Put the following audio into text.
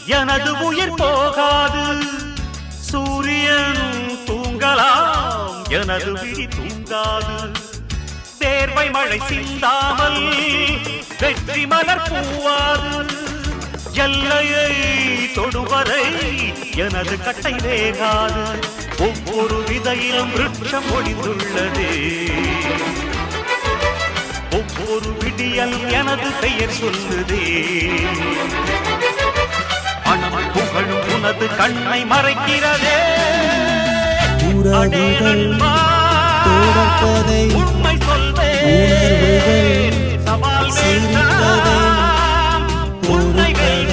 எனது உயிர் போகாது. சூரியன் தூங்கலாம், எனது விழி தூங்காது. தேர்வை மழை சிந்தாமல் வெற்றி மலர் பூவாது. எல்லையை தொடுவரை எனது கட்டை வேகாது. ஒவ்வொரு விதையிலும் விருட்சம் ஒளிந்துள்ளதே. ஒவ்வொரு விடியலும் எனது பெயர் சொல்லுதே. மனம் புகழும் உனது கண்ணை மறைக்கிறதே. உண்மை சொல்வேன், சவால் வேண்டாம், உண்மைகள்